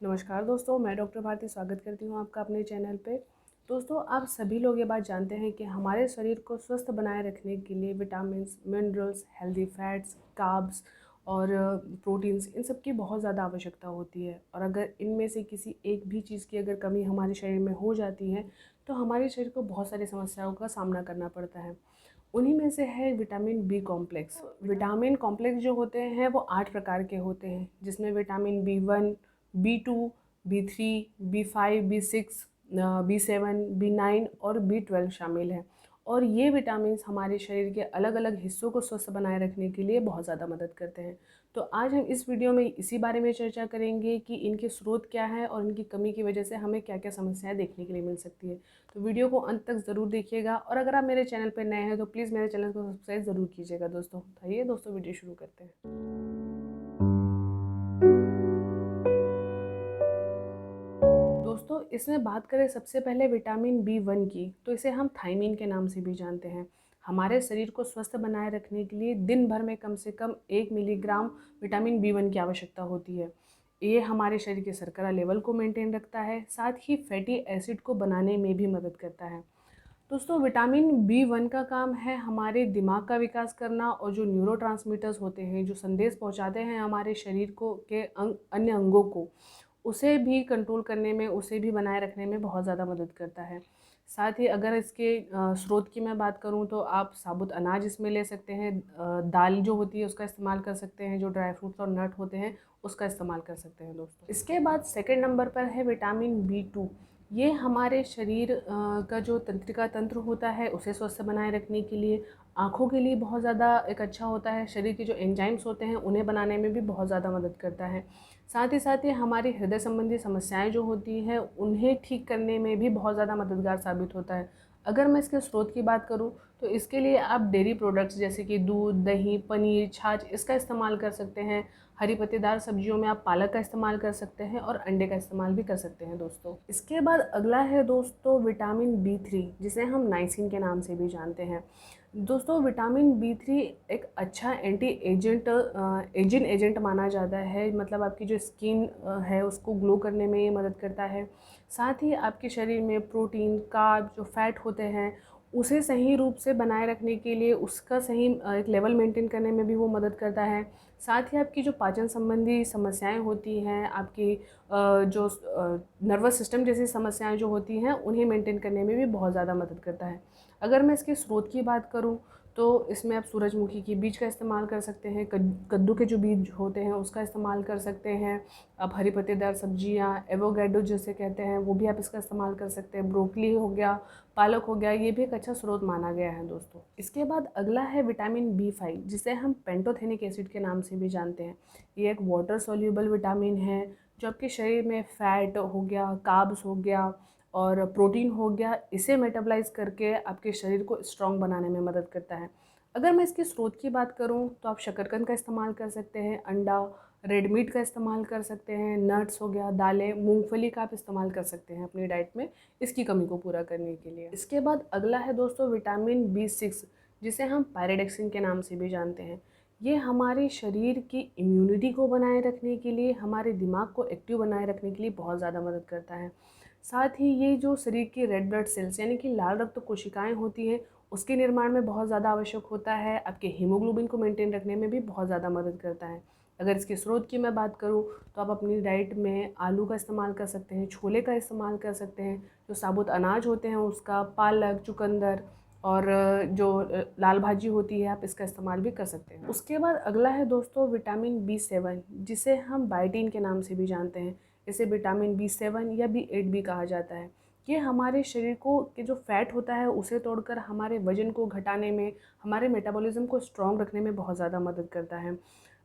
नमस्कार दोस्तों, मैं डॉक्टर भारती स्वागत करती हूँ आपका अपने चैनल पे। दोस्तों, आप सभी लोग ये बात जानते हैं कि हमारे शरीर को स्वस्थ बनाए रखने के लिए vitamins, minerals, healthy fats, carbs और प्रोटीन्स इन सब की बहुत ज़्यादा आवश्यकता होती है। और अगर इनमें से किसी एक भी चीज़ की अगर कमी हमारे शरीर में हो जाती है तो हमारे शरीर को बहुत सारी समस्याओं का सामना करना पड़ता है। उन्हीं में से है vitamin B complex. Vitamin complex जो होते हैं वो 8 प्रकार के होते हैं, जिसमें vitamin B 1, B 2, B 3, B 5, B 6, B 7, B 9 और बी 12 शामिल हैं। और ये विटामिन्स हमारे शरीर के अलग अलग हिस्सों को स्वस्थ बनाए रखने के लिए बहुत ज़्यादा मदद करते हैं। तो आज हम इस वीडियो में इसी बारे में चर्चा करेंगे कि इनके स्रोत क्या है और इनकी कमी की वजह से हमें क्या क्या समस्याएं देखने के लिए मिल सकती है। तो वीडियो को अंत तक ज़रूर देखिएगा और अगर आप मेरे चैनल पर नए हैं तो प्लीज़ मेरे चैनल को सब्सक्राइब ज़रूर कीजिएगा। दोस्तों, आइए दोस्तों वीडियो शुरू करते हैं। दोस्तों, इसमें बात करें सबसे पहले विटामिन बी 1 की, तो इसे हम थायमीन के नाम से भी जानते हैं। हमारे शरीर को स्वस्थ बनाए रखने के लिए दिन भर में कम से कम 1 मिलीग्राम विटामिन बी 1 की आवश्यकता होती है। ये हमारे शरीर के शर्करा लेवल को मेंटेन रखता है, साथ ही फैटी एसिड को बनाने में भी मदद करता है। दोस्तों, विटामिन बी 1 का काम है हमारे दिमाग का विकास करना और जो न्यूरोट्रांसमीटर्स होते हैं, जो संदेश पहुंचाते हैं हमारे शरीर को के अन्य अंगों को, उसे भी कंट्रोल करने में, उसे भी बनाए रखने में बहुत ज़्यादा मदद करता है। साथ ही अगर इसके स्रोत की मैं बात करूं तो आप साबुत अनाज इसमें ले सकते हैं, दाल जो होती है उसका इस्तेमाल कर सकते हैं, जो ड्राई फ्रूट्स और नट होते हैं उसका इस्तेमाल कर सकते हैं। दोस्तों, इसके बाद सेकंड नंबर पर है विटामिन बी 2। ये हमारे शरीर का जो तंत्रिका तंत्र होता है उसे स्वस्थ बनाए रखने के लिए, आँखों के लिए बहुत ज़्यादा एक अच्छा होता है। शरीर के जो एंजाइम्स होते हैं उन्हें बनाने में भी बहुत ज़्यादा मदद करता है। साथ ही हमारी हृदय संबंधी समस्याएं जो होती हैं उन्हें ठीक करने में भी बहुत ज़्यादा मददगार साबित होता है। अगर मैं इसके स्रोत की बात करूं तो इसके लिए आप डेयरी प्रोडक्ट्स जैसे कि दूध, दही, पनीर, छाछ इसका इस्तेमाल कर सकते हैं। हरी पत्तेदार सब्जियों में आप पालक का इस्तेमाल कर सकते हैं और अंडे का इस्तेमाल भी कर सकते हैं। दोस्तों, इसके बाद अगला है दोस्तों विटामिन बी 3, जिसे हम नाइसिन के नाम से भी जानते हैं। दोस्तों, विटामिन बी 3 एक अच्छा एंटी एजिंग एजेंट माना जाता है। मतलब आपकी जो स्किन है उसको ग्लो करने में ये मदद करता है। साथ ही आपके शरीर में प्रोटीन, कार्ब, जो फैट होते हैं उसे सही रूप से बनाए रखने के लिए, उसका सही एक लेवल मेंटेन करने में भी वो मदद करता है। साथ ही आपकी जो पाचन संबंधी समस्याएं होती हैं, आपकी जो नर्वस सिस्टम जैसी समस्याएं जो होती हैं उन्हें मेंटेन करने में भी बहुत ज़्यादा मदद करता है। अगर मैं इसके स्रोत की बात करूं तो इसमें आप सूरजमुखी की बीज का इस्तेमाल कर सकते हैं, कद्दू के जो बीज होते हैं उसका इस्तेमाल कर सकते हैं। आप हरी पत्तेदार सब्जियां, एवोगैडो जिसे कहते हैं, वो भी आप इसका इस्तेमाल कर सकते हैं। ब्रोकली हो गया, पालक हो गया, ये भी एक अच्छा स्रोत माना गया है। दोस्तों, इसके बाद अगला है विटामिन बी 5, जिसे हम पेंटोथेनिक एसिड के नाम से भी जानते हैं। ये एक वाटर सोल्यूबल विटामिन है जो आपके शरीर में फैट हो गया, कार्ब्स हो गया और प्रोटीन हो गया, इसे मेटाबलाइज करके आपके शरीर को स्ट्रॉन्ग बनाने में मदद करता है। अगर मैं इसके स्रोत की बात करूं तो आप शकरकंद का इस्तेमाल कर सकते हैं, अंडा, रेड मीट का इस्तेमाल कर सकते हैं, नट्स हो गया, दालें, मूंगफली का आप इस्तेमाल कर सकते हैं अपनी डाइट में इसकी कमी को पूरा करने के लिए। इसके बाद अगला है दोस्तों विटामिन बी 6, जिसे हम पायरिडक्सिन के नाम से भी जानते हैं। ये हमारे शरीर की इम्यूनिटी को बनाए रखने के लिए, हमारे दिमाग को एक्टिव बनाए रखने के लिए बहुत ज़्यादा मदद करता है। साथ ही ये जो शरीर की रेड ब्लड सेल्स यानी कि लाल रक्त कोशिकाएं होती हैं उसके निर्माण में बहुत ज़्यादा आवश्यक होता है। आपके हीमोग्लोबिन को मेंटेन रखने में भी बहुत ज़्यादा मदद करता है। अगर इसके स्रोत की मैं बात करूं तो आप अपनी डाइट में आलू का इस्तेमाल कर सकते हैं, छोले का इस्तेमाल कर सकते हैं, जो साबुत अनाज होते हैं उसका, पालक, चुकंदर और जो लाल भाजी होती है आप इसका इस्तेमाल भी कर सकते हैं। उसके बाद अगला है दोस्तों विटामिन बी 7, जिसे हम बायोटीन के नाम से भी जानते हैं। इसे विटामिन बी 7 या बी 8 भी कहा जाता है। ये हमारे शरीर को के जो फैट होता है उसे तोड़कर हमारे वजन को घटाने में, हमारे मेटाबॉलिज्म को स्ट्रॉन्ग रखने में बहुत ज़्यादा मदद करता है।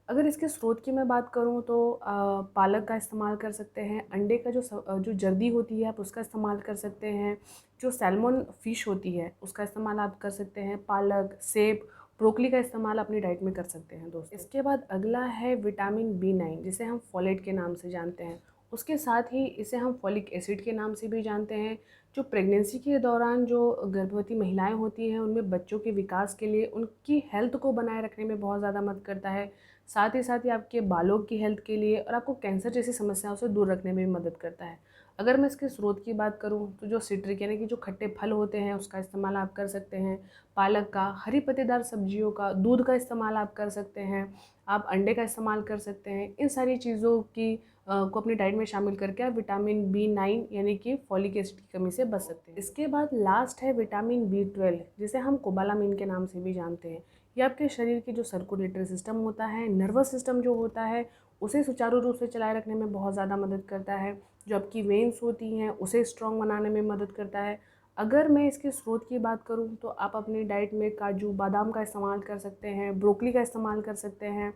अगर इसके स्रोत की मैं बात करूं तो पालक का इस्तेमाल कर सकते हैं, अंडे का जो जर्दी होती है आप उसका इस्तेमाल कर सकते हैं, जो सैल्मन फ़िश होती है उसका इस्तेमाल आप कर सकते हैं, पालक, सेब, ब्रोकली का इस्तेमाल अपनी डाइट में कर सकते हैं। दोस्तों, इसके बाद अगला है विटामिन बी 9, जिसे हम फोलेट के नाम से जानते हैं। उसके साथ ही इसे हम फॉलिक एसिड के नाम से भी जानते हैं, जो प्रेगनेंसी के दौरान जो गर्भवती महिलाएं होती हैं उनमें बच्चों के विकास के लिए, उनकी हेल्थ को बनाए रखने में बहुत ज़्यादा मदद करता है। साथ ही साथ ये आपके बालों की हेल्थ के लिए और आपको कैंसर जैसी समस्याओं से दूर रखने में भी मदद करता है। अगर मैं इसके स्रोत की बात करूँ तो जो सिट्रिक यानी कि जो खट्टे फल होते हैं उसका इस्तेमाल आप कर सकते हैं, पालक का, हरी पत्तेदार सब्जियों का, दूध का इस्तेमाल आप कर सकते हैं, आप अंडे का इस्तेमाल कर सकते हैं। इन सारी चीज़ों की को अपनी डाइट में शामिल करके आप विटामिन B9 यानी कि फॉलिक एसिड की कमी से बच सकते हैं। इसके बाद लास्ट है विटामिन B12, जिसे हम कोबालामिन के नाम से भी जानते हैं। ये आपके शरीर की जो सर्कुलेटरी सिस्टम होता है, नर्वस सिस्टम जो होता है, उसे सुचारू रूप से चलाए रखने में बहुत ज़्यादा मदद करता है। जो आपकी वेन्स होती हैं उसे स्ट्रॉन्ग बनाने में मदद करता है। अगर मैं इसके स्रोत की बात करूं तो आप अपनी डाइट में काजू बादाम का इस्तेमाल कर सकते हैं, ब्रोकली का इस्तेमाल कर सकते हैं,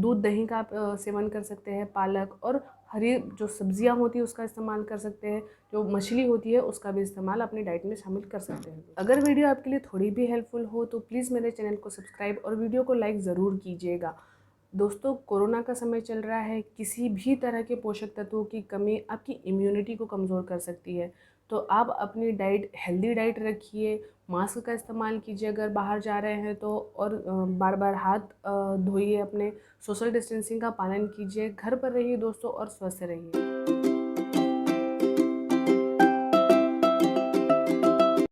दूध दही का आप सेवन कर सकते हैं, पालक और हरी जो सब्जियां होती हैं उसका इस्तेमाल कर सकते हैं, जो मछली होती है उसका भी इस्तेमाल अपनी डाइट में शामिल कर सकते हैं। अगर वीडियो आपके लिए थोड़ी भी हेल्पफुल हो तो प्लीज़ मेरे चैनल को सब्सक्राइब और वीडियो को लाइक ज़रूर कीजिएगा। दोस्तों, कोरोना का समय चल रहा है, किसी भी तरह के पोषक तत्वों की कमी आपकी इम्यूनिटी को कमज़ोर कर सकती है। तो आप अपनी डाइट हेल्दी डाइट रखिए, मास्क का इस्तेमाल कीजिए अगर बाहर जा रहे हैं तो, और बार बार हाथ धोइए, अपने सोशल डिस्टेंसिंग का पालन कीजिए, घर पर रहिए दोस्तों और स्वस्थ रहिए।